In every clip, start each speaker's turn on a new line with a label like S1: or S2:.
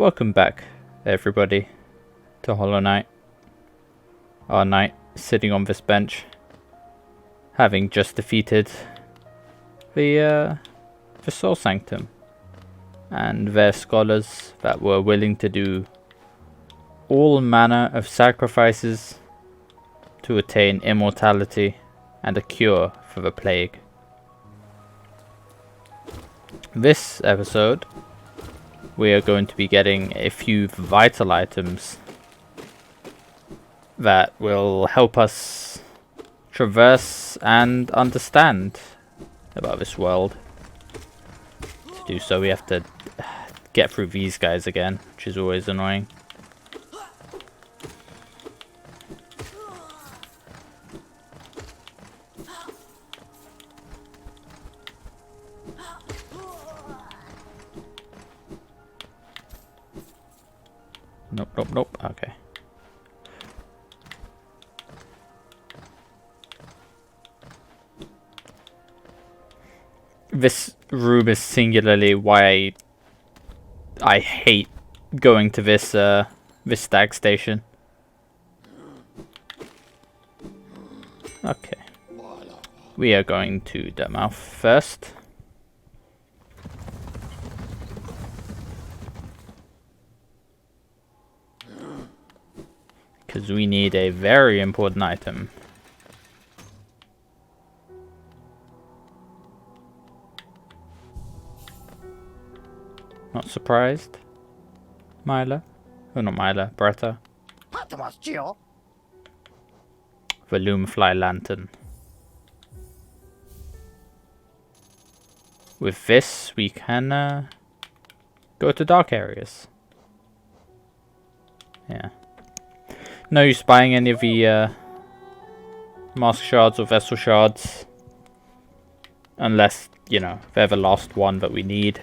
S1: Welcome back, everybody, to Hollow Knight. Our knight sitting on this bench, having just defeated the Soul Sanctum and their scholars that were willing to do all manner of sacrifices to attain immortality and a cure for the plague. This episode, we are going to be getting a few vital items that will help us traverse and understand about this world. To do so, we have to get through these guys again, which is always annoying. Nope. Okay. This room is singularly why I hate going to this stag station. Okay. We are going to the mouth first. Because we need a very important item. Not surprised? Myla? Oh, not Myla, Bertha. The Loomfly Lantern. With this, we can go to dark areas. Yeah. No use buying any of the mask shards or vessel shards. Unless, you know, they're the last one that we need.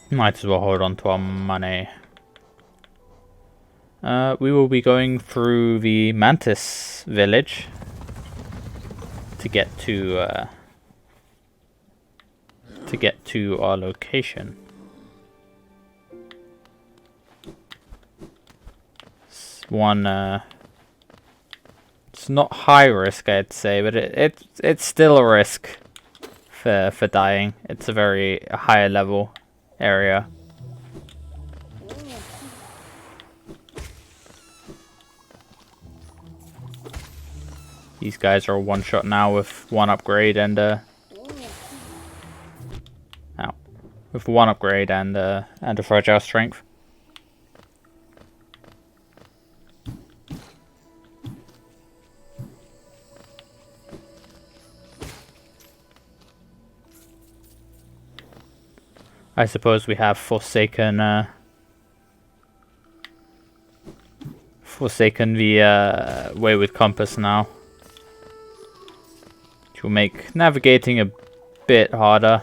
S1: Might as well hold on to our money. We will be going through the Mantis village to get to our location. It's not high risk, I'd say, but it's still a risk for dying. It's a very high level area. These guys are one shot now with one upgrade and with one upgrade and a fragile strength. I suppose we have forsaken the Wayward Compass now, which will make navigating a bit harder.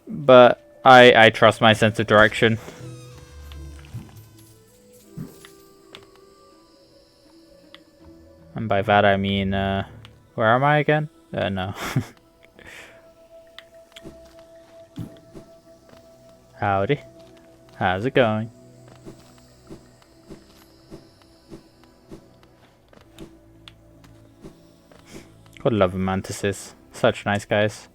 S1: But I trust my sense of direction. And by that I mean, where am I again? No. Howdy. How's it going? God love the mantises. Such nice guys.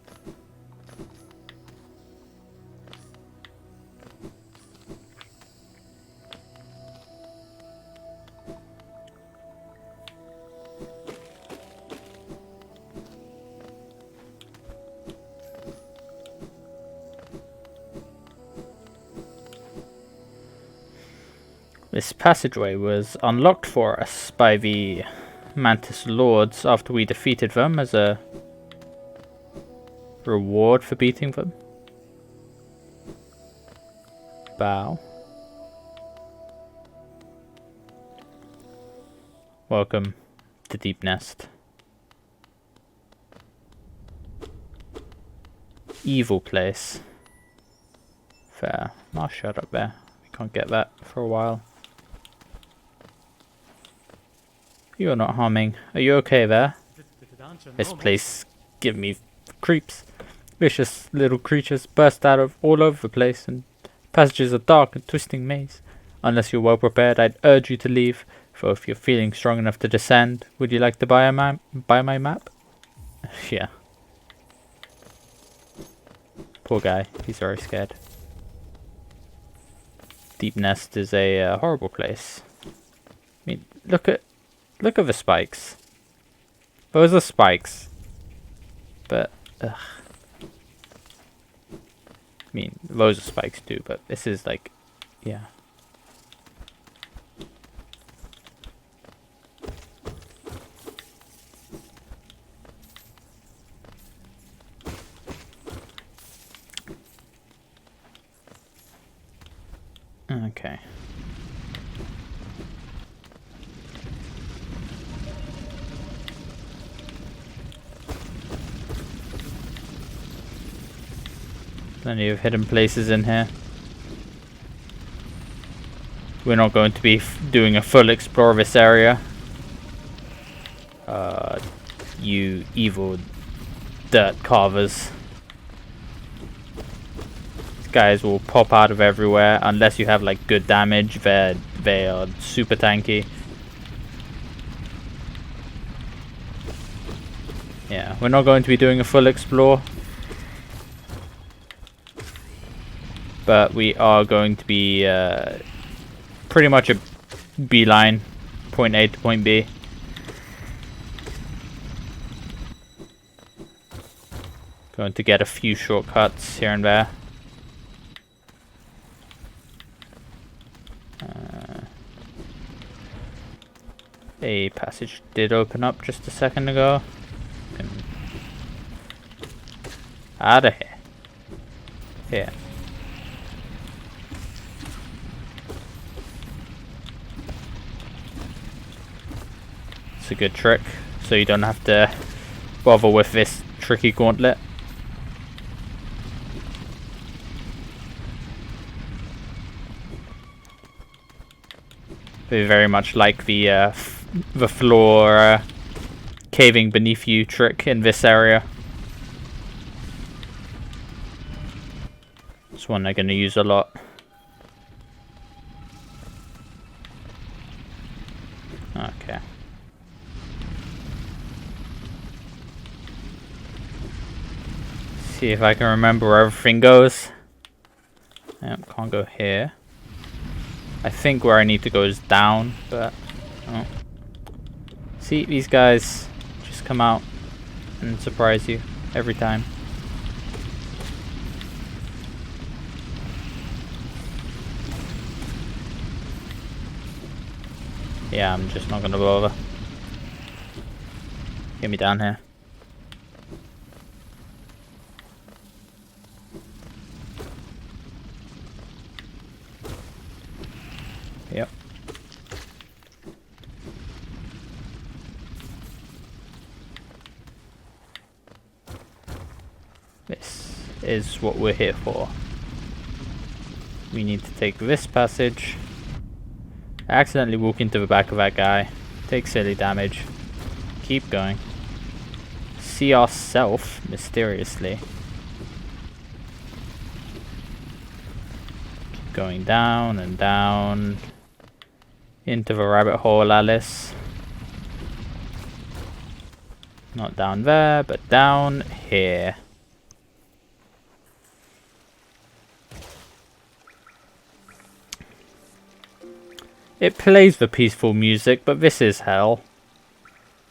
S1: This passageway was unlocked for us by the Mantis Lords after we defeated them as a reward for beating them. Bow. Welcome to Deepnest. Evil place. Fair. I'll shut up there. We can't get that for a while. You're not humming. Are you okay there? This place give me creeps. Vicious little creatures burst out of all over the place, and passages are dark and twisting maze. Unless you're well prepared, I'd urge you to leave. For if you're feeling strong enough to descend, would you like to buy my map? Yeah. Poor guy, he's very scared. Deepnest is a horrible place. I mean, look at the spikes. Those are spikes. But, ugh. I mean, those are spikes too, but this is like, yeah. Okay. Plenty of hidden places in here. We're not going to be doing a full explore of this area. You evil dirt carvers. These guys will pop out of everywhere unless you have like good damage. They are super tanky. Yeah, we're not going to be doing a full explore. But we are going to be pretty much a beeline, point A to point B. Going to get a few shortcuts here and there. A passage did open up just a second ago. Out of here. Here. It's a good trick, so you don't have to bother with this tricky gauntlet. They very much like the floor caving beneath you trick in this area. It's one they're going to use a lot. Okay. See if I can remember where everything goes. Yep, can't go here. I think where I need to go is down, but oh. See, these guys just come out and surprise you every time. Yeah, I'm just not gonna bother. Get me down here. Yep. This is what we're here for. We need to take this passage. I accidentally walk into the back of that guy. Take silly damage. Keep going. See ourself mysteriously. Keep going down and down. Into the rabbit hole, Alice. Not down there, but down here. It plays the peaceful music, but this is hell.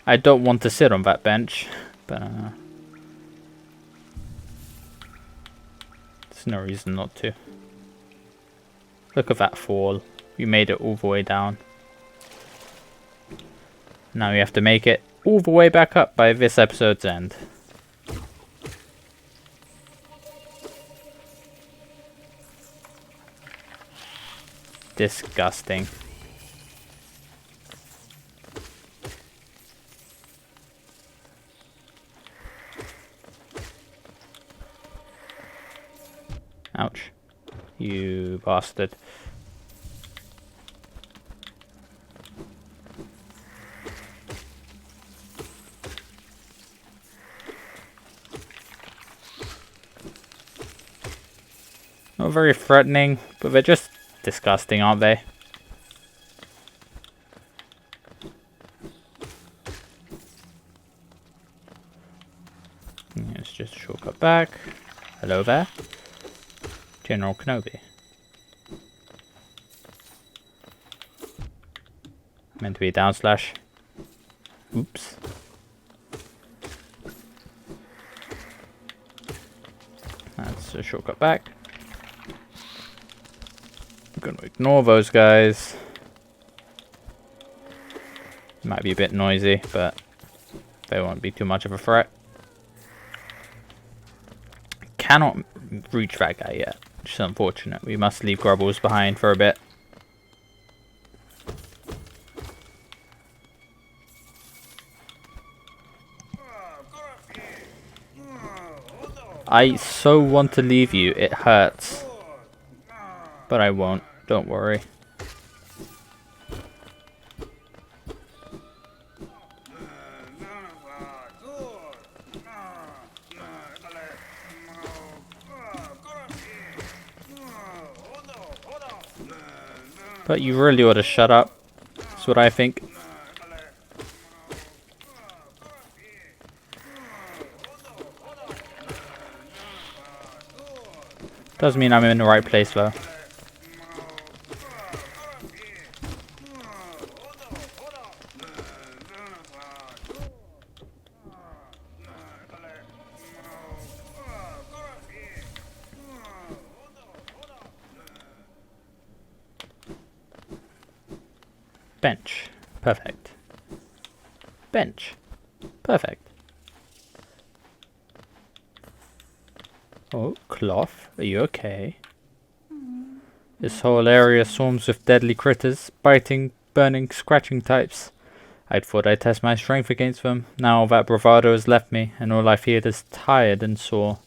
S1: I don't want to sit on that bench, but there's no reason not to. Look at that fall. We made it all the way down. Now we have to make it all the way back up by this episode's end. Disgusting. Ouch. You bastard. Not very threatening, but they're just disgusting, aren't they? Let's just shortcut back. Hello there. General Kenobi. Meant to be a down slash. Oops. That's a shortcut back. I'm gonna ignore those guys. Might be a bit noisy, but they won't be too much of a threat. Cannot reach that guy yet, which is unfortunate. We must leave Grubbles behind for a bit. I so want to leave you, it hurts. But I won't, don't worry. But you really ought to shut up. That's what I think. Does mean I'm in the right place though. Bench. Perfect. Bench. Perfect. Oh, cloth. Are you okay? This whole area swarms with deadly critters. Biting, burning, scratching types. I'd thought I'd test my strength against them. Now that bravado has left me, and all I feel is tired and sore.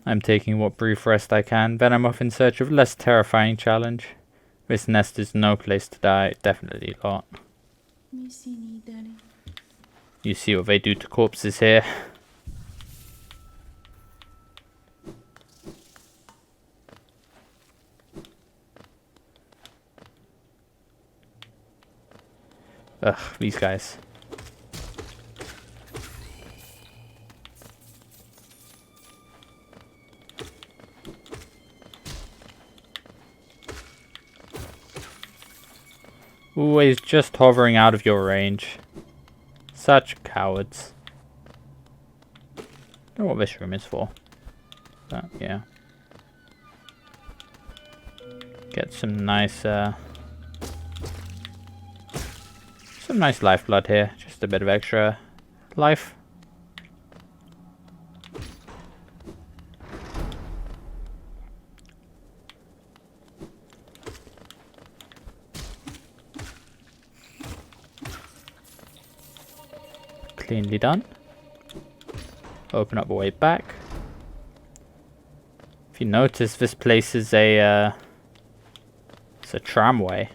S1: I'm taking what brief rest I can, then I'm off in search of a less terrifying challenge. This nest is no place to die, definitely not. You see what they do to corpses here. Ugh, these guys. Always just hovering out of your range. Such cowards. Don't know what this room is for. But yeah. Get some nice lifeblood here. Just a bit of extra life. Cleanly done. Open up a way back. If you notice, this place is a it's a tramway.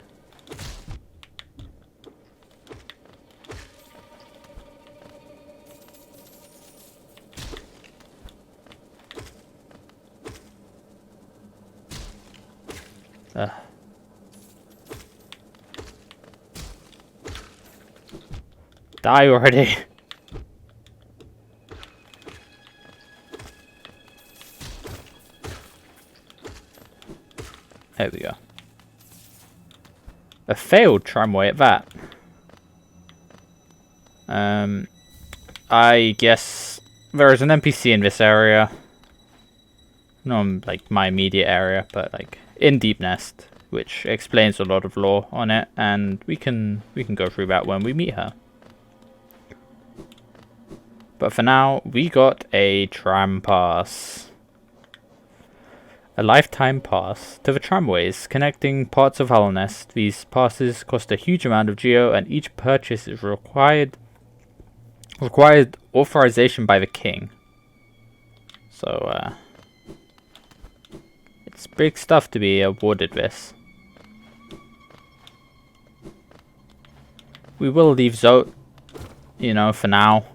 S1: Die already. There we go. A failed tramway at that. I guess there is an NPC in this area. Not in, like, my immediate area, but like in Deepnest, which explains a lot of lore on it, and we can go through that when we meet her. But for now, we got a tram pass. A lifetime pass to the tramways connecting parts of Hallownest. These passes cost a huge amount of geo, and each purchase is required authorization by the king. So it's big stuff to be awarded this. We will leave Zote, you know, for now.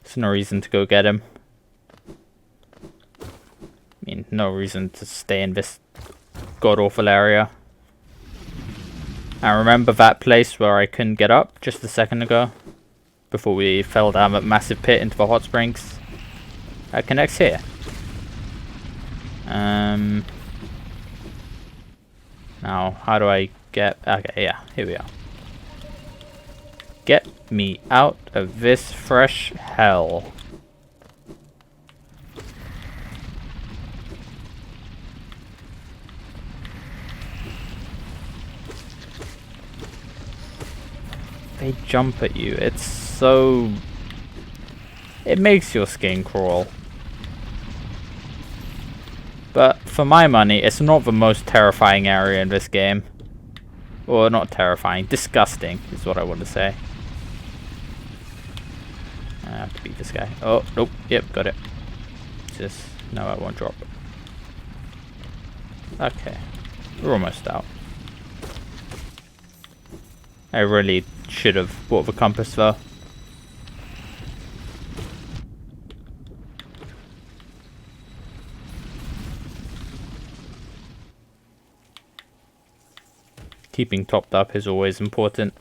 S1: There's no reason to go get him. no reason to stay in this god-awful area. I remember that place where I couldn't get up just a second ago, before we fell down that massive pit into the hot springs. That connects here. Now, how do I get... Okay, yeah, here we are. Get me out of this fresh hell. They jump at you. It's so... It makes your skin crawl. But for my money, it's not the most terrifying area in this game. Or not terrifying, disgusting is what I want to say. I have to beat this guy. Oh, nope, yep, got it. Just, no, I won't drop. Okay, we're almost out. I really should have bought the compass though. Keeping topped up is always important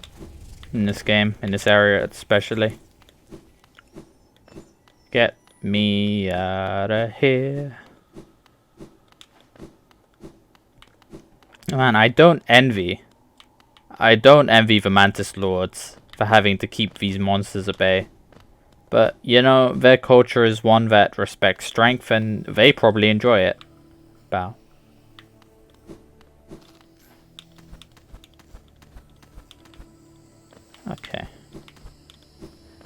S1: in this game, in this area especially. Get me out of here. Man, I don't envy the Mantis Lords for having to keep these monsters at bay. But, you know, their culture is one that respects strength and they probably enjoy it. Bow. Okay.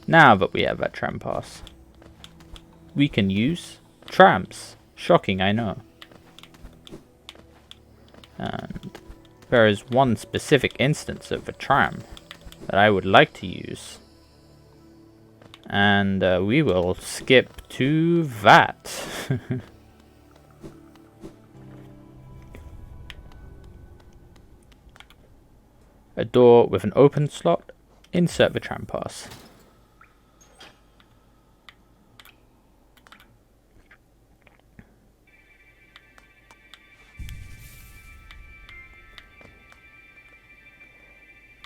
S1: Now that we have that tram pass, we can use trams. Shocking, I know. And there is one specific instance of a tram that I would like to use. And we will skip to that. A door with an open slot. Insert the tram pass.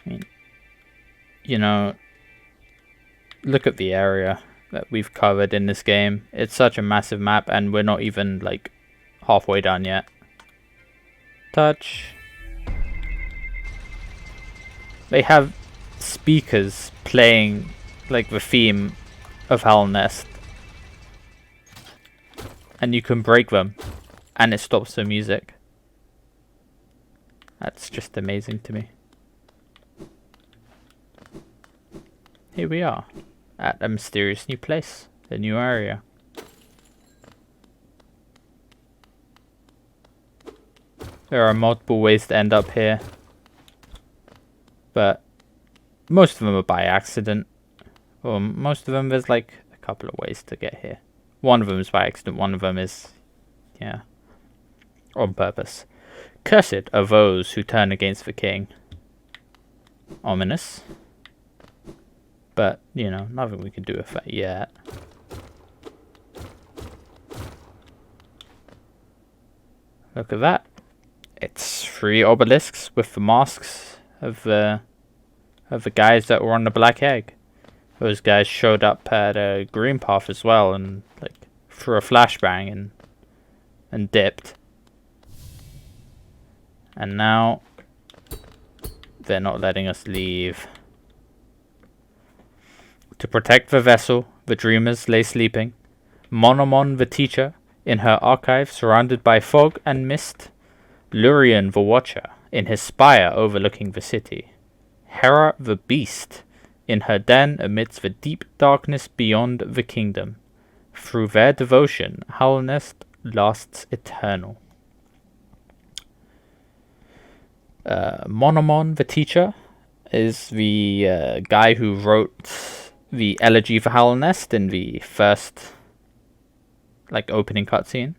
S1: I mean, you know, look at the area that we've covered in this game. It's such a massive map and we're not even like halfway done yet. Touch. They have speakers playing like the theme of Halnest. And you can break them and it stops the music. That's just amazing to me. Here we are, at a mysterious new place, a new area. There are multiple ways to end up here, but most of them are by accident. Or most of them, there's like a couple of ways to get here. One of them is by accident, one of them is, yeah, on purpose. Cursed are those who turn against the king. Ominous. But, you know, nothing we can do with that yet. Look at that. It's 3 obelisks with the masks of the guys that were on the Black Egg. Those guys showed up at a green path as well and like threw a flashbang and dipped. And now they're not letting us leave. To protect the vessel, the dreamers lay sleeping. Monomon the teacher, in her archive surrounded by fog and mist. Lurian the watcher, in his spire overlooking the city. Hera the beast, in her den amidst the deep darkness beyond the kingdom. Through their devotion, Halnest lasts eternal. Monomon the teacher is the guy who wrote the elegy for Halnest in the first like opening cutscene.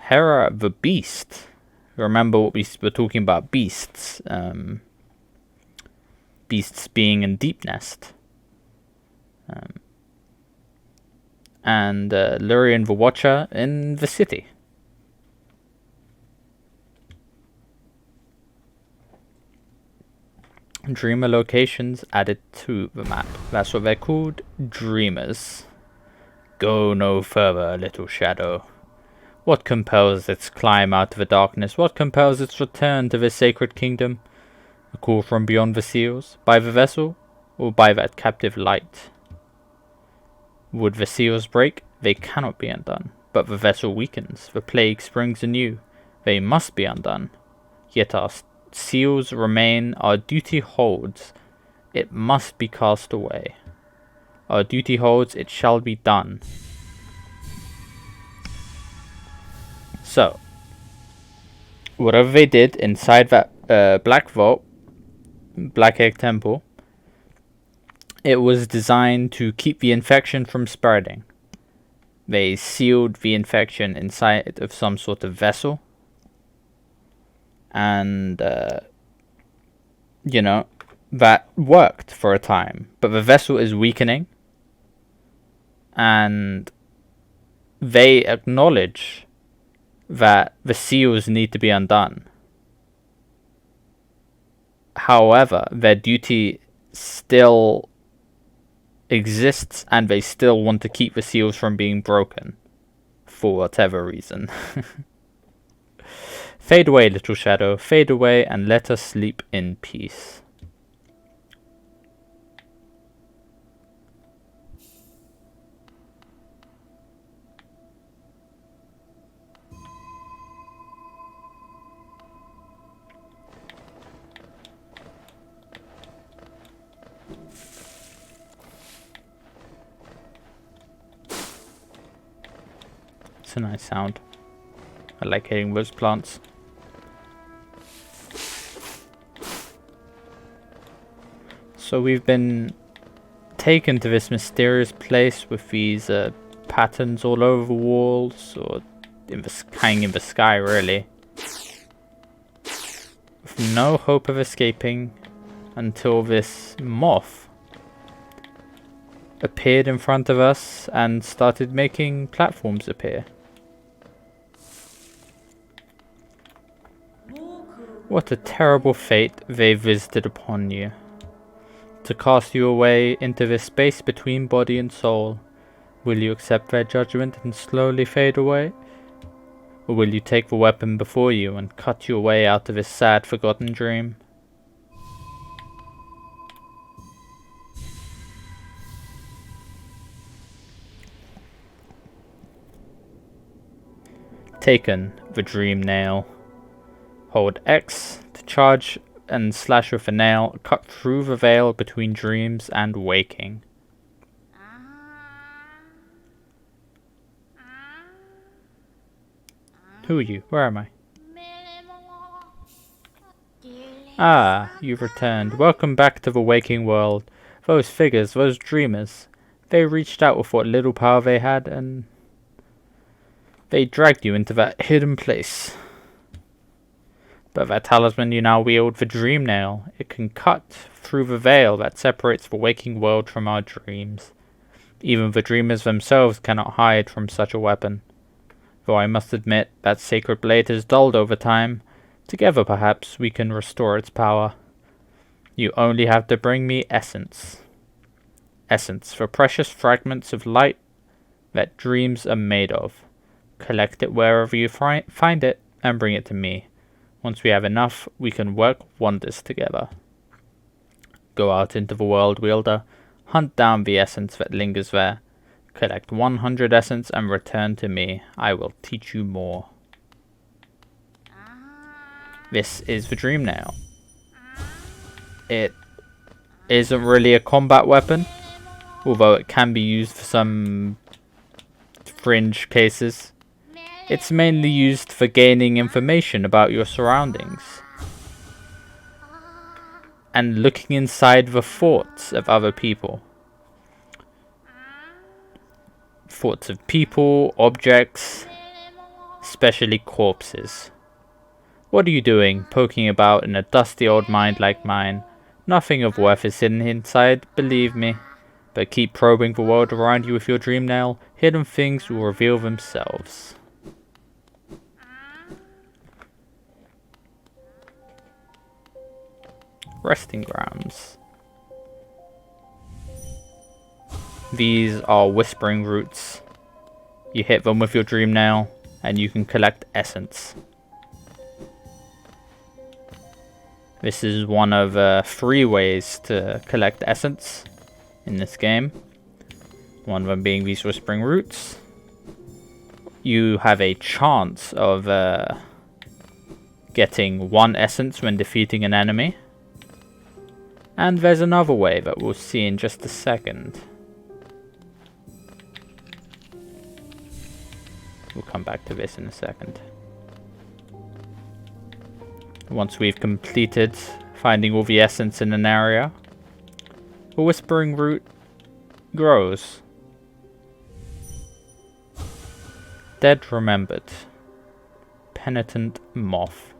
S1: Hera the beast. Remember what we were talking about, beasts. Beasts being in Deepnest. And Lurian the Watcher in the city. Dreamer locations added to the map. That's what they're called, dreamers. Go no further, little shadow. What compels its climb out of the darkness? What compels its return to the sacred kingdom? A call from beyond the seals? By the vessel? Or by that captive light? Would the seals break? They cannot be undone. But the vessel weakens. The plague springs anew. They must be undone. Yet our seals remain. Our duty holds. It must be cast away. Our duty holds. It shall be done. So, whatever they did inside that black vault, Black Egg Temple, it was designed to keep the infection from spreading. They sealed the infection inside of some sort of vessel. And, you know, that worked for a time. But the vessel is weakening. And they acknowledge that the seals need to be undone. However, their duty still exists and they still want to keep the seals from being broken. For whatever reason. Fade away, little shadow, fade away and let us sleep in peace. It's a nice sound. I like hitting those plants. So we've been taken to this mysterious place with these patterns all over the walls, or hanging in the sky really. With no hope of escaping until this moth appeared in front of us and started making platforms appear. What a terrible fate they visited upon you. To cast you away into this space between body and soul. Will you accept their judgment and slowly fade away? Or will you take the weapon before you and cut your way out of this sad forgotten dream? Taken, the dream nail. Hold X to charge and slash with a nail, cut through the veil between dreams and waking. Who are you? Where am I? Ah, you've returned. Welcome back to the waking world. Those figures, those dreamers, they reached out with what little power they had and they dragged you into that hidden place. But that talisman you now wield, the dream nail, it can cut through the veil that separates the waking world from our dreams. Even the dreamers themselves cannot hide from such a weapon. Though I must admit that sacred blade has dulled over time. Together perhaps we can restore its power. You only have to bring me essence. Essence, the precious fragments of light that dreams are made of. Collect it wherever you find it and bring it to me. Once we have enough, we can work wonders together. Go out into the world, wielder. Hunt down the essence that lingers there. Collect 100 essence and return to me. I will teach you more. This is the dream nail. It isn't really a combat weapon, although it can be used for some fringe cases. It's mainly used for gaining information about your surroundings and looking inside the thoughts of other people. Thoughts of people, objects, especially corpses. What are you doing, poking about in a dusty old mind like mine? Nothing of worth is hidden inside, believe me. But keep probing the world around you with your dream nail. Hidden things will reveal themselves. resting grounds. These are whispering roots. You hit them with your dream nail and you can collect essence. This is one of 3 ways to collect essence in this game. One of them being these whispering roots. You have a chance of getting 1 essence when defeating an enemy. And there's another way that we'll see in just a second. We'll come back to this in a second. Once we've completed finding all the essence in an area, the whispering root grows. Dead remembered. Penitent moth.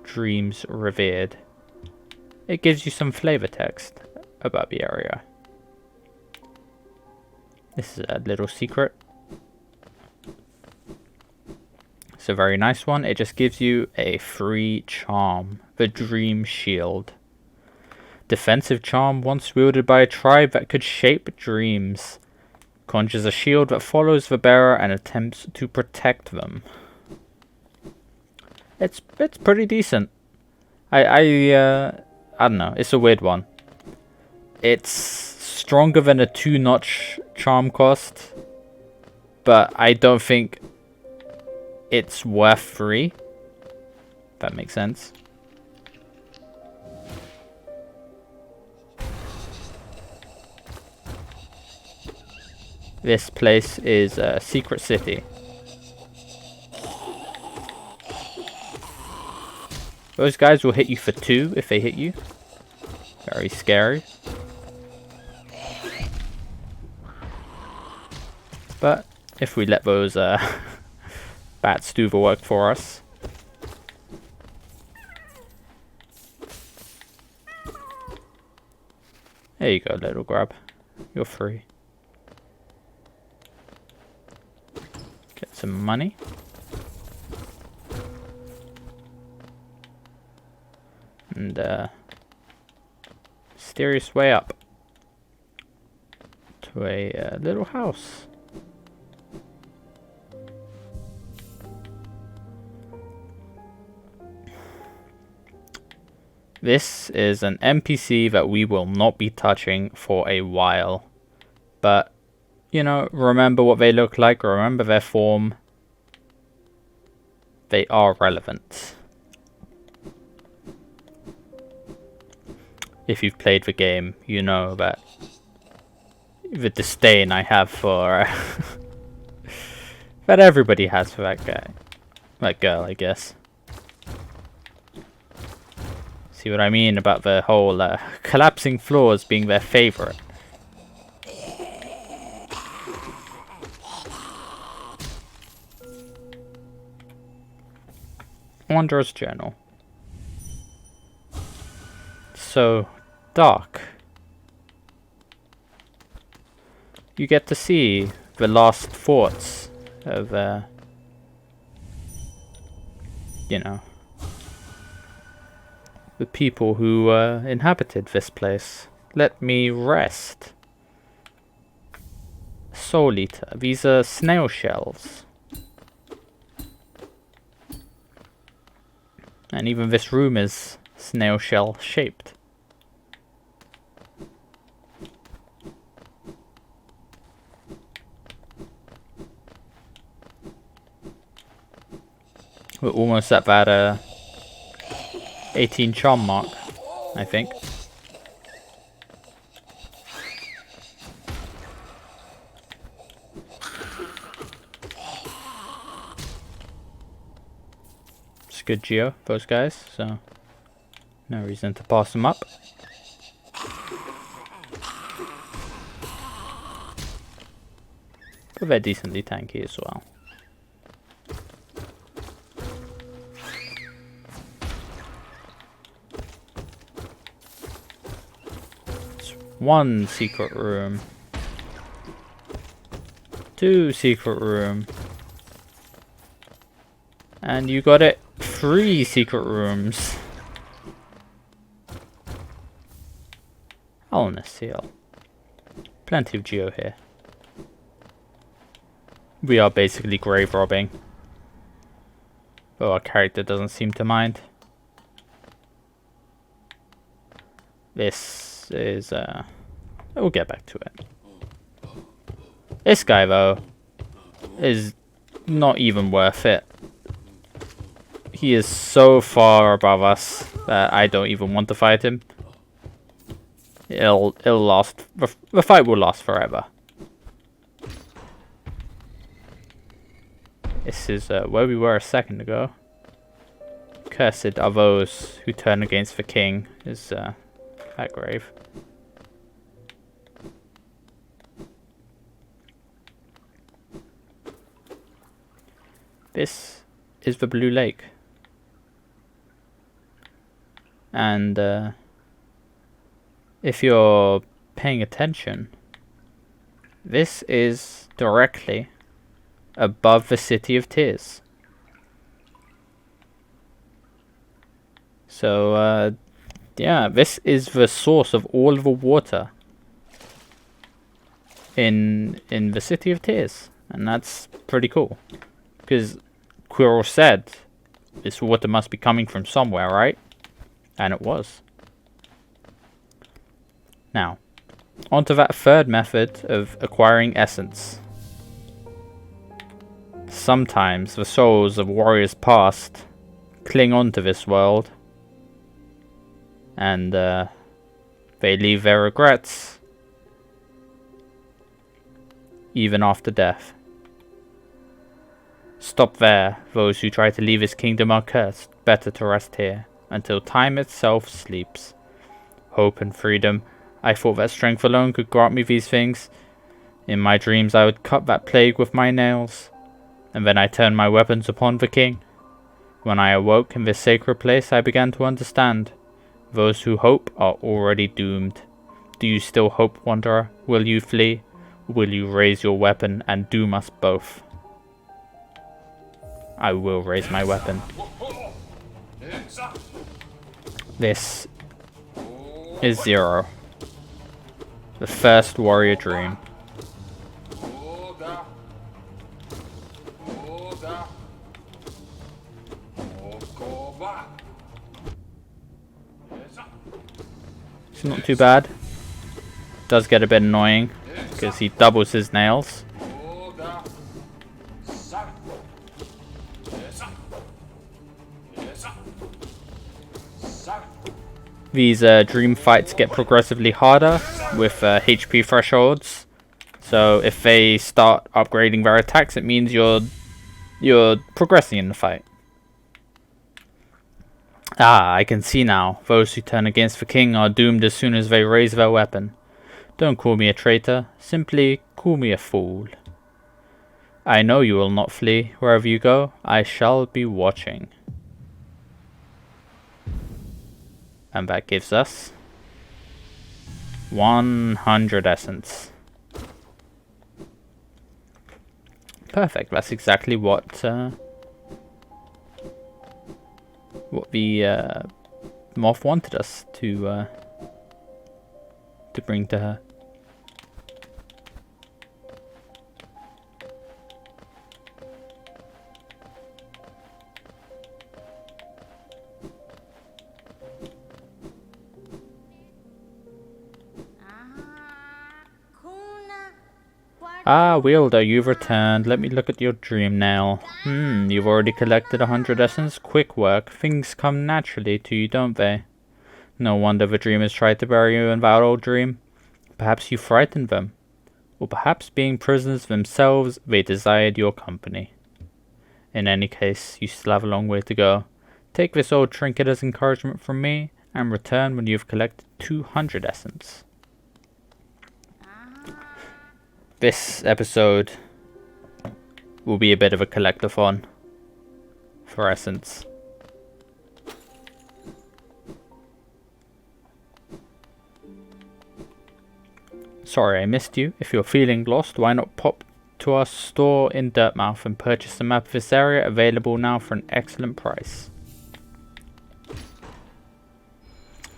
S1: Dreams revered. It gives you some flavor text about the area. This is a little secret. It's a very nice one. It just gives you a free charm. The Dream Shield. Defensive charm once wielded by a tribe that could shape dreams. Conjures a shield that follows the bearer and attempts to protect them. It's pretty decent. I don't know. It's a weird one. It's stronger than a 2-notch charm cost, but I don't think it's worth 3. If that makes sense. This place is a secret city. Those guys will hit you for 2 if they hit you. Very scary. But if we let those bats do the work for us. There you go, little grub. You're free. Get some money. And mysterious way up to a little house. This is an NPC that we will not be touching for a while. But, you know, remember what they look like, remember their form. They are relevant. If you've played the game, you know that the disdain I have for that everybody has for that guy. That girl, I guess. See what I mean about the whole collapsing floors being their favorite. Wanderer's Journal. So dark. You get to see the last thoughts of, you know, the people who inhabited this place. Let me rest. Soul Eater. These are snail shells. And even this room is snail shell shaped. We're almost at that 18 charm mark, I think. It's good geo, those guys, so no reason to pass them up. But they're decently tanky as well. One secret room. 2 secret room. And you got it. 3 secret rooms. on a seal. Plenty of geo here. We are basically grave robbing. But our character doesn't seem to mind. This is, we'll get back to it. This guy, though, is not even worth it. He is so far above us that I don't even want to fight him. It'll last, the fight will last forever. This is where we were a second ago. Cursed are those who turn against the king, is that grave. This is the Blue Lake. And if you're paying attention, this is directly above the City of Tears. So, yeah, this is the source of all of the water in the City of Tears, and that's pretty cool. Because Quirrell said this water must be coming from somewhere, right? And it was. Now, onto that third method of acquiring essence. Sometimes the souls of warriors past cling on to this world, and they leave their regrets even after death. Stop there, those who try to leave his kingdom are cursed. Better to rest here, until time itself sleeps. Hope and freedom. I thought that strength alone could grant me these things. In my dreams I would cut that plague with my nails, and then I turned my weapons upon the king. When I awoke in this sacred place, I began to understand. Those who hope are already doomed. Do you still hope, wanderer? Will you flee? Or will you raise your weapon and doom us both? I will raise my weapon. This is Zero. The first warrior dream. It's not too bad. Does get a bit annoying because he doubles his nails. These dream fights get progressively harder with HP thresholds. So if they start upgrading their attacks, it means you're progressing in the fight. Ah, I can see now. Those who turn against the king are doomed as soon as they raise their weapon. Don't call me a traitor, simply call me a fool. I know you will not flee. Wherever you go, I shall be watching. And that gives us 100 essence. Perfect, that's exactly what the moth wanted us to bring to her. Ah, Wielder, you've returned. Let me look at your dream now. You've already collected 100 essence. Quick work. Things come naturally to you, don't they? No wonder the dreamers tried to bury you in that old dream. Perhaps you frightened them. Or perhaps being prisoners themselves, they desired your company. In any case, you still have a long way to go. Take this old trinket as encouragement from me, and return when you've collected 200 essence. This episode will be a bit of a collectathon for essence. Sorry I missed you. If you're feeling lost, why not pop to our store in Dirtmouth and purchase a map of this area, available now for an excellent price.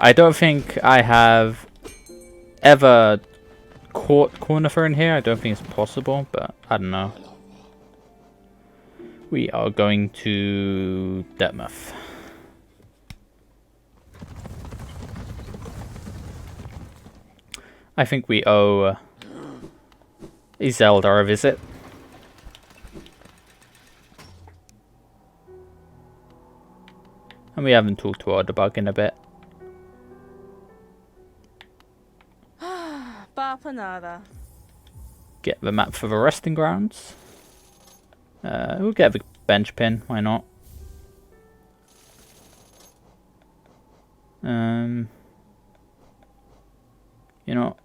S1: I don't think I have ever caught Cornifer in here. I don't think it's possible, but I don't know. We are going to Deepnest. I think we owe Zelda a visit. And we haven't talked to Ordebug in a bit. Get the map for the resting grounds. We'll get the bench pin, why not? You know,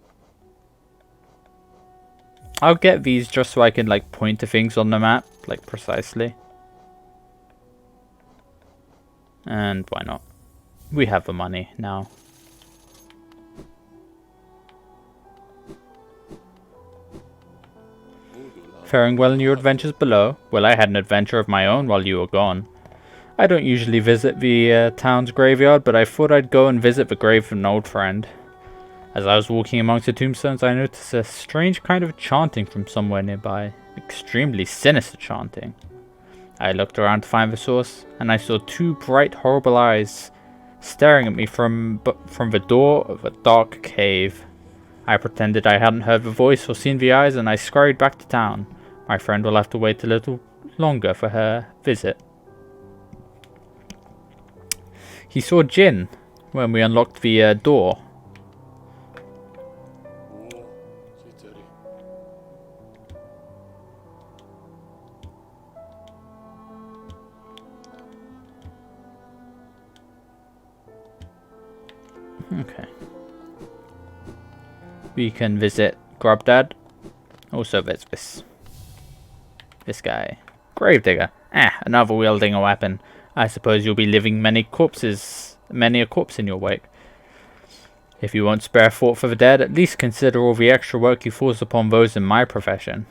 S1: I'll get these just so I can like point to things on the map, like precisely. And why not? We have the money now. Faring well in your adventures below? Well, I had an adventure of my own while you were gone. I don't usually visit the town's graveyard, but I thought I'd go and visit the grave of an old friend. As I was walking amongst the tombstones, I noticed a strange kind of chanting from somewhere nearby. Extremely sinister chanting. I looked around to find the source, and I saw two bright, horrible eyes staring at me from the door of a dark cave. I pretended I hadn't heard the voice or seen the eyes, and I scurried back to town. My friend will have to wait a little longer for her visit. He saw Jin when we unlocked the door. Okay. We can visit Grubdad. Also, there's this guy. Gravedigger. Another wielding a weapon. I suppose you'll be leaving many a corpse in your wake. If you won't spare a thought for the dead, at least consider all the extra work you force upon those in my profession.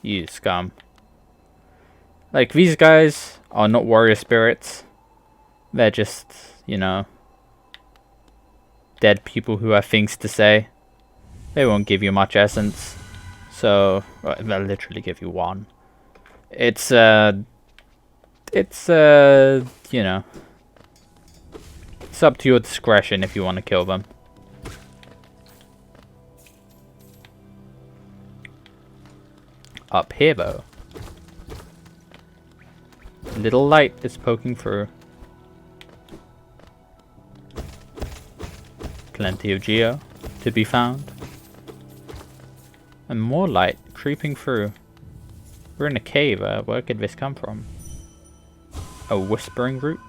S1: You scum. Like, these guys are not warrior spirits. They're just, you know, dead people who have things to say. They won't give you much essence. So, well, they'll literally give you one. It's, you know, it's up to your discretion if you want to kill them. Up here, though. Little light is poking through. Plenty of geo to be found. And more light creeping through. We're in a cave. Where could this come from? A whispering root?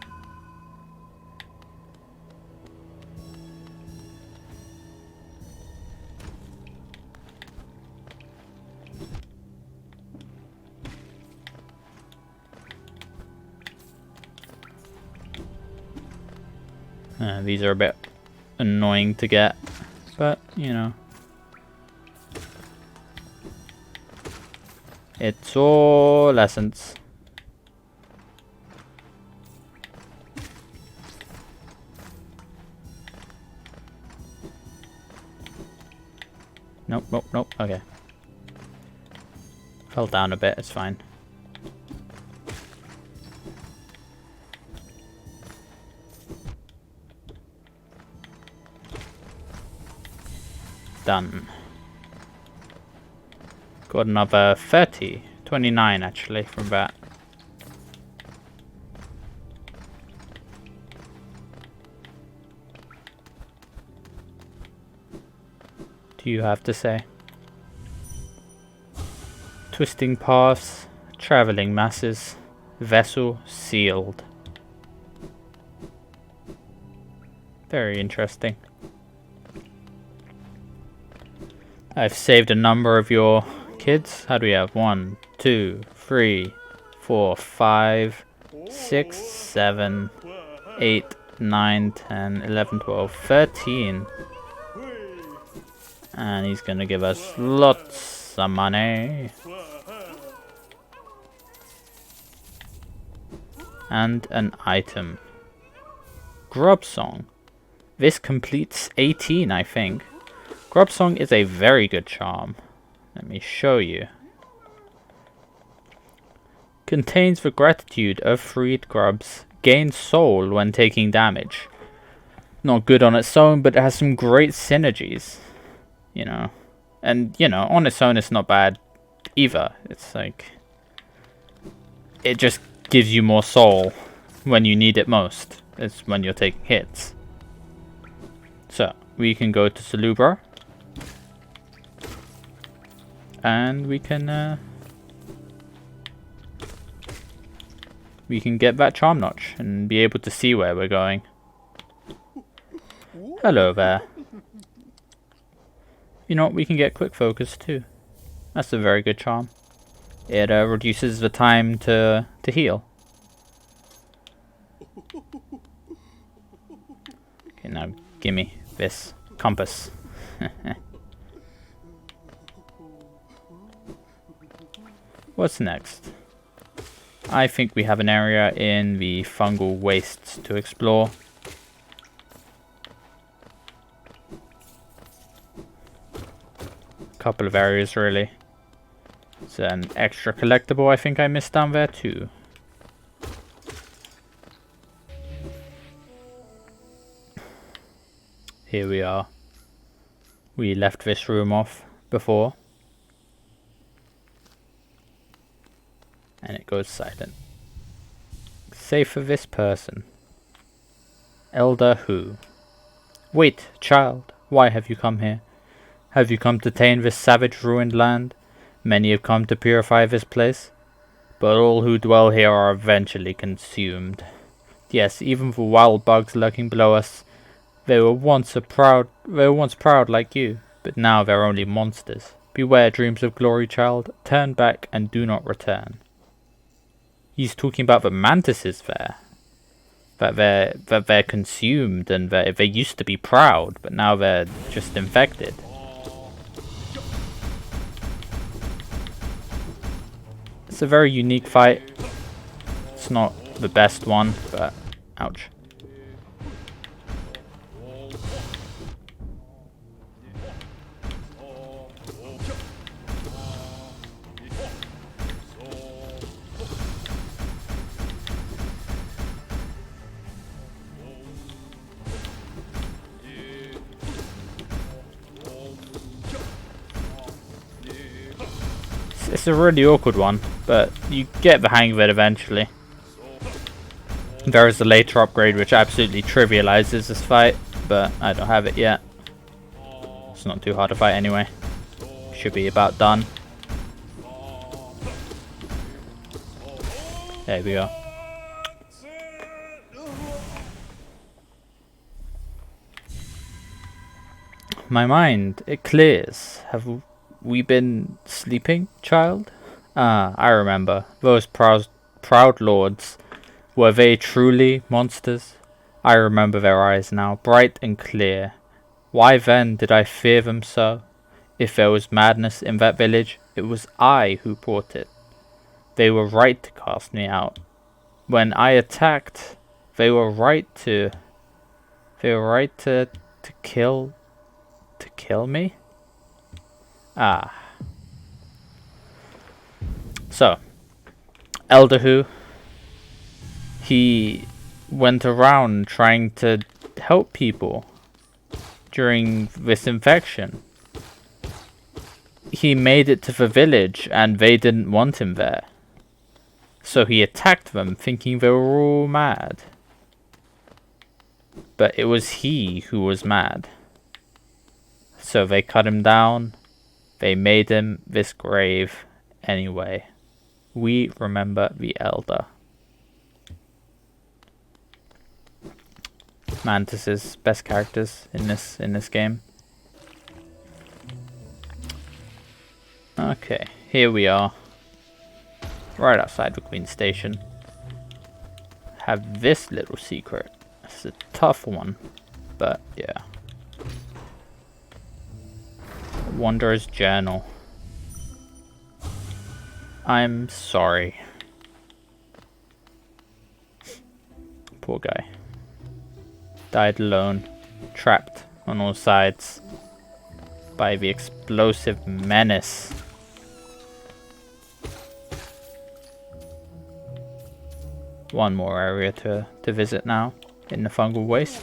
S1: These are a bit annoying to get, but you know, it's all essence. Nope, nope, nope. Okay. Fell down a bit, it's fine. Done. Got another 30. 29 actually from that. Do you have to say? Twisting paths, traveling masses, vessel sealed. Very interesting. I've saved a number of your kids. How do we have? 1, 2, 3, 4, 5, 6, 7, 8, 9, 10, 11, 12, 13. And he's gonna give us lots of money. And an item. Grub song. This completes 18, I think. Grub Song is a very good charm. Let me show you. Contains the gratitude of freed grubs. Gains soul when taking damage. Not good on its own, but it has some great synergies. You know. And, you know, on its own it's not bad either. It's like... it just gives you more soul when you need it most. It's when you're taking hits. So, we can go to Salubra. And we can get that charm notch and be able to see where we're going. Hello there. You know what, we can get quick focus too. That's a very good charm. It reduces the time to heal. Okay, now gimme this compass. What's next? I think we have an area in the fungal wastes to explore. Couple of areas really. It's an extra collectible I think I missed down there too. Here we are. We left this room off before. And it goes silent. Save for this person. Elder who? Wait, child, why have you come here? Have you come to tame this savage ruined land? Many have come to purify this place, but all who dwell here are eventually consumed. Yes, even the wild bugs lurking below us. They were once proud like you, but now they're only monsters. Beware, dreams of glory, child. Turn back and do not return. He's talking about the mantises there. That they're consumed and they used to be proud, but now they're just infected. It's a very unique fight. It's not the best one, but ouch. It's a really awkward one, but you get the hang of it eventually. There is a later upgrade which absolutely trivializes this fight, but I don't have it yet. It's not too hard to fight anyway. Should be about done. There we go. My mind, it clears. Have we been sleeping, child? Ah, I remember. Those proud lords. Were they truly monsters? I remember their eyes now, bright and clear. Why then did I fear them so? If there was madness in that village, it was I who brought it. They were right to cast me out. When I attacked, they were right to kill me? Ah. So, Elder Who, he went around trying to help people during this infection. He made it to the village and they didn't want him there. So he attacked them thinking they were all mad. But it was he who was mad. So they cut him down. They made him this grave anyway. We remember the Elder. Mantises, best characters in this game. Okay, here we are. Right outside the Queen Station. Have this little secret. It's a tough one, but yeah. Wanderer's Journal. I'm sorry. Poor guy. Died alone. Trapped on all sides. by the explosive menace. One more area to visit now in the fungal waste.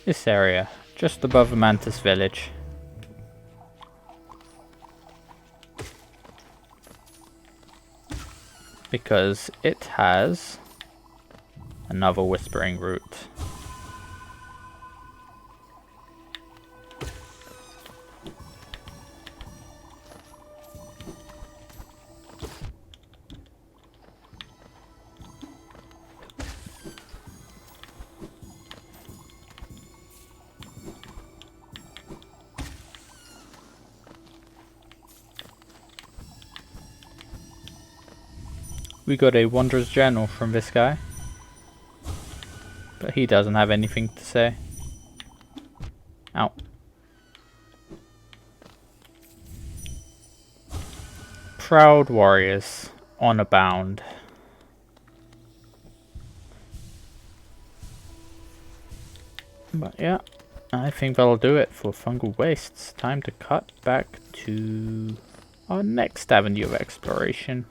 S1: This area, just above the Mantis village. Because it has another whispering root. We got a Wanderer's Journal from this guy, but he doesn't have anything to say. Ow. Proud warriors on a bound. But yeah, I think that'll do it for fungal wastes. Time to cut back to our next avenue of exploration.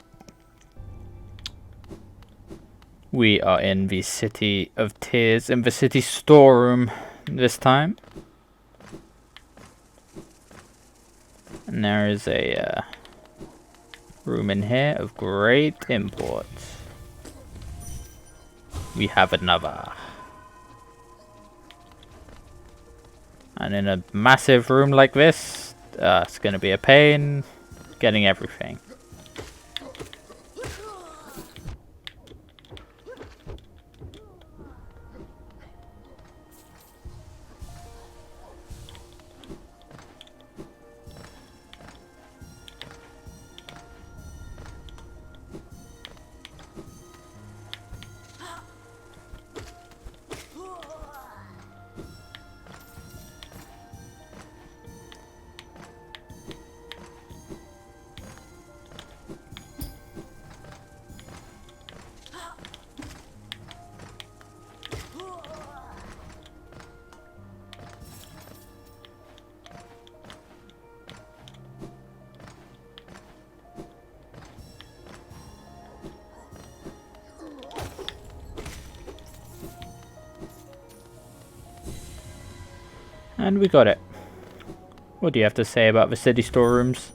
S1: We are in the City of Tears, in the city storeroom this time. And there is a room in here of great import. We have another. And in a massive room like this, it's going to be a pain getting everything. And we got it. What do you have to say about the city storerooms?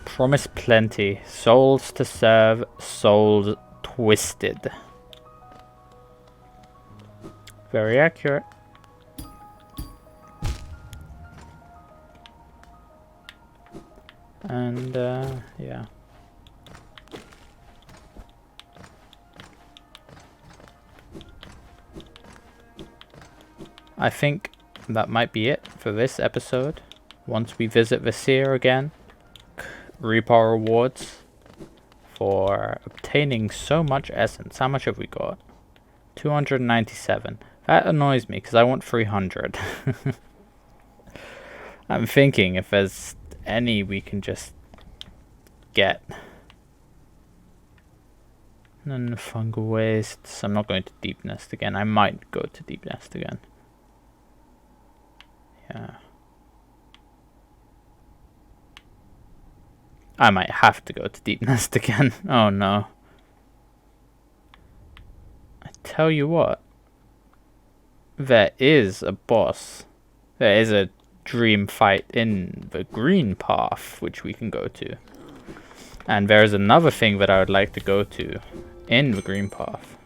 S1: Promise plenty. Souls to serve, souls twisted. Very accurate. And, yeah. I think that might be it for this episode. Once we visit the seer again, reap our rewards for obtaining so much essence. How much have we got? 297. That annoys me because I want 300. I'm thinking if there's any we can just get. And then the fungal wastes. I'm not going to Deepnest again. I might go to Deepnest again. Yeah. I might have to go to Deepnest again. Oh no. I tell you what. There is a boss. There is a dream fight in the green path, which we can go to. And there is another thing that I would like to go to in the green path.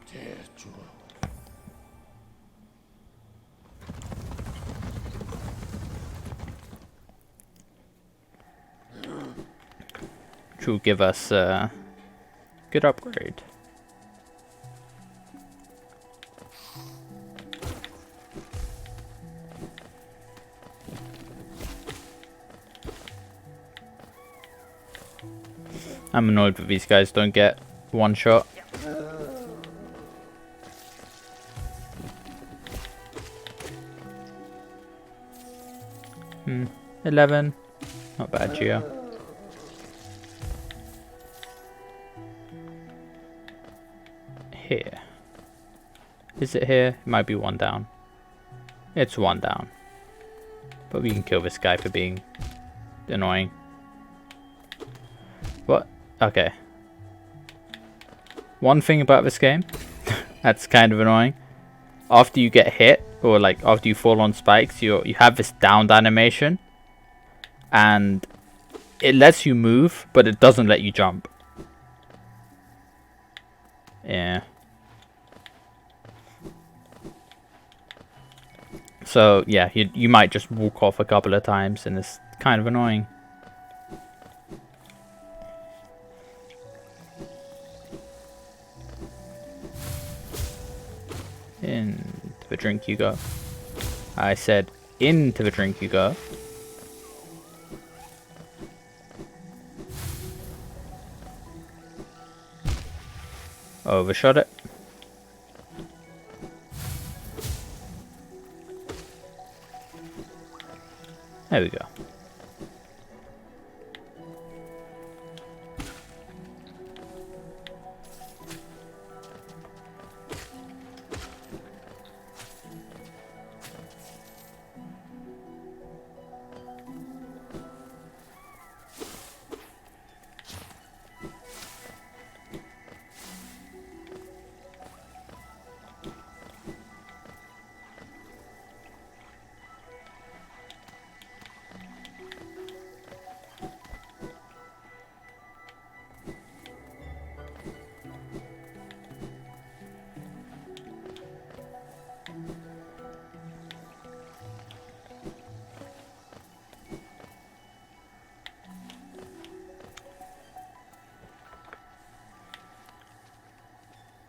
S1: Which will give us a good upgrade. I'm annoyed that these guys don't get one shot. 11. Not bad, Geo. Here. Is it here? It might be one down. It's one down. But we can kill this guy for being annoying. What? Okay. One thing about this game that's kind of annoying. After you get hit, or like after you fall on spikes, you have this downed animation. And it lets you move, but it doesn't let you jump. Yeah. So yeah, you might just walk off a couple of times, and it's kind of annoying. Into the drink you go. I said into the drink you go. Overshot it. There we go.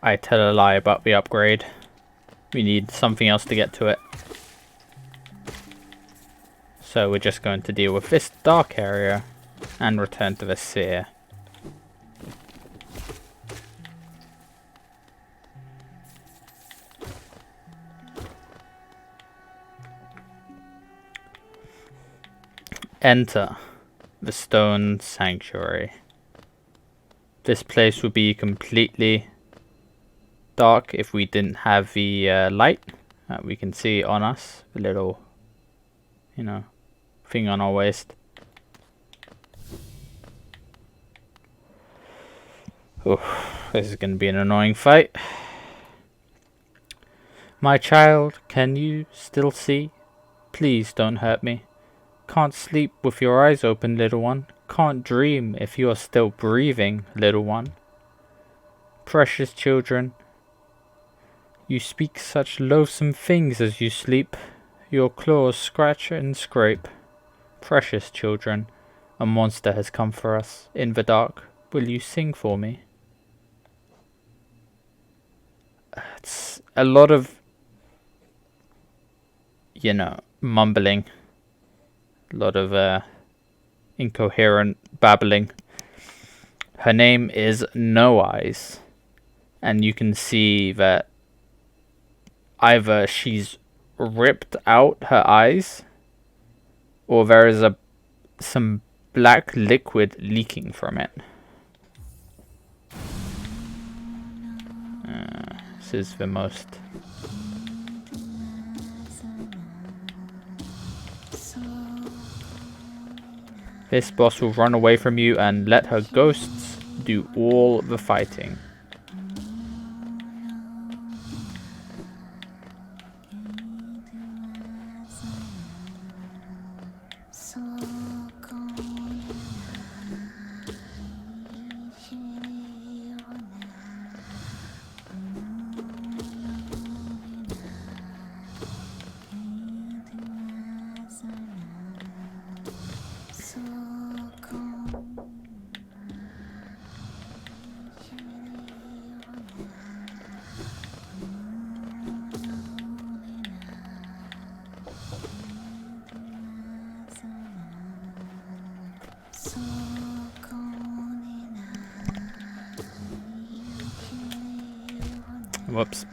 S1: I tell a lie about the upgrade. We need something else to get to it. So we're just going to deal with this dark area and return to the sphere. Enter the Stone Sanctuary. This place would be completely dark if we didn't have the light that we can see on us, the little, you know, thing on our waist. Oof, this is going to be an annoying fight. My child, can you still see? Please don't hurt me. Can't sleep with your eyes open, little one. Can't dream if you are still breathing, little one. Precious children, you speak such loathsome things as you sleep. Your claws scratch and scrape. Precious children, a monster has come for us. In the dark, will you sing for me? It's a lot of, you know, mumbling. A lot of incoherent babbling. Her name is No Eyes. And you can see that either she's ripped out her eyes, or there is some black liquid leaking from it. This is the most... This boss will run away from you and let her ghosts do all the fighting. Whoops.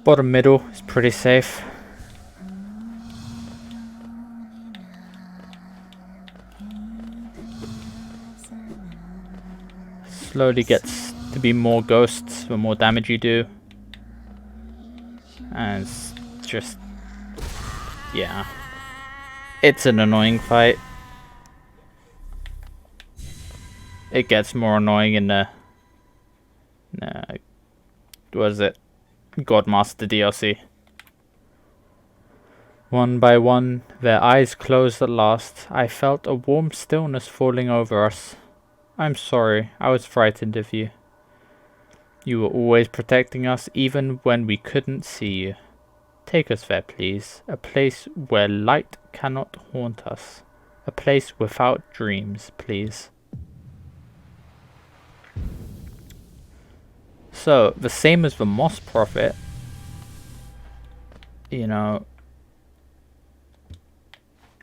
S1: Bottom middle is pretty safe. slowly gets to be more ghosts the more damage you do. And it's just, yeah. It's an annoying fight. It gets more annoying in the, what is it? Godmaster DLC. One by one, their eyes closed at last. I felt a warm stillness falling over us. I'm sorry, I was frightened of you. You were always protecting us, even when we couldn't see you. Take us there, please. A place where light cannot haunt us. A place without dreams, please. So, the same as the Moss Prophet, you know,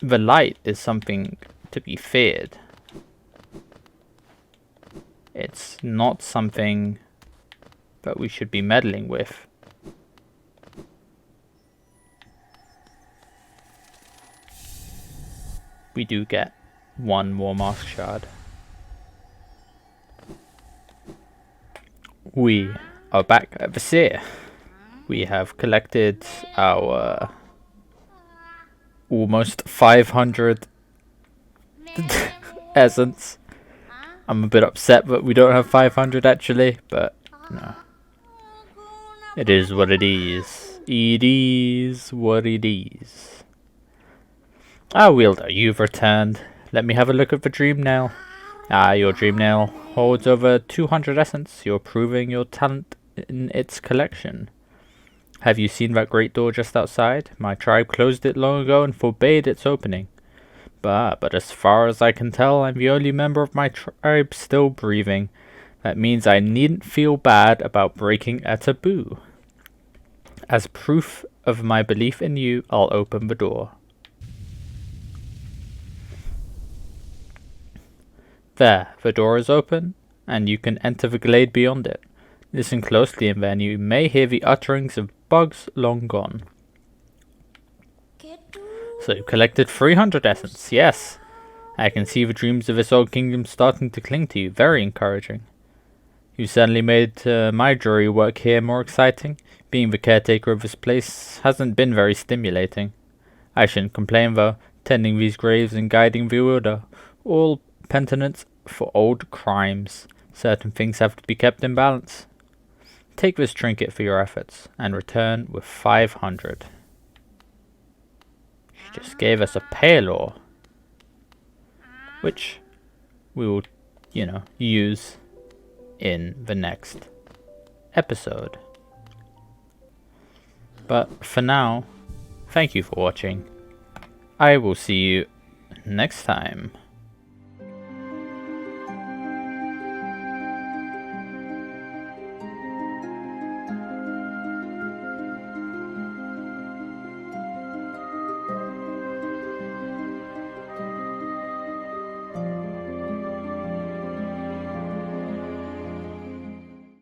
S1: the light is something to be feared. It's not something that we should be meddling with. We do get one more mask shard. We are back at the Seer. We have collected our almost 500 essence. I'm a bit upset that we don't have 500 actually, but no. It is what it is. It is what it is. Ah, Wielder, you've returned. Let me have a look at the Dream Nail. Ah, your Dream Nail holds over 200 essence. You're proving your talent in its collection. Have you seen that great door just outside? My tribe closed it long ago and forbade its opening. But as far as I can tell, I'm the only member of my tribe still breathing. That means I needn't feel bad about breaking a taboo. As proof of my belief in you, I'll open the door. There, the door is open, and you can enter the glade beyond it. Listen closely, and then you may hear the utterings of bugs long gone. So you collected 300 essence, yes. I can see the dreams of this old kingdom starting to cling to you, very encouraging. You certainly made my jury work here more exciting. Being the caretaker of this place hasn't been very stimulating. I shouldn't complain though, tending these graves and guiding the order, all penitence for old crimes. Certain things have to be kept in balance. Take this trinket for your efforts, and return with 500. She just gave us a Paylor, which we will, use in the next episode. But for now, thank you for watching. I will see you next time.